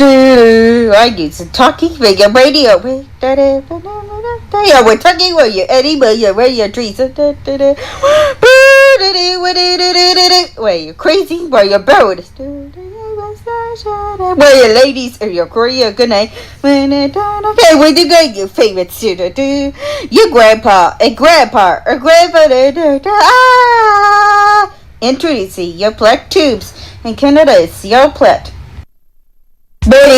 I need some talking with your radio. Yeah, we're talking with your Eddie, with your trees. Where you crazy? Where you bird? Where your ladies or your Korea? Good night. Okay, where you go? Your favorite student? Your grandpa and grandpa or grandfather. Introducing Yoplait tubes. In Canada, it's Yoplait. Buddy.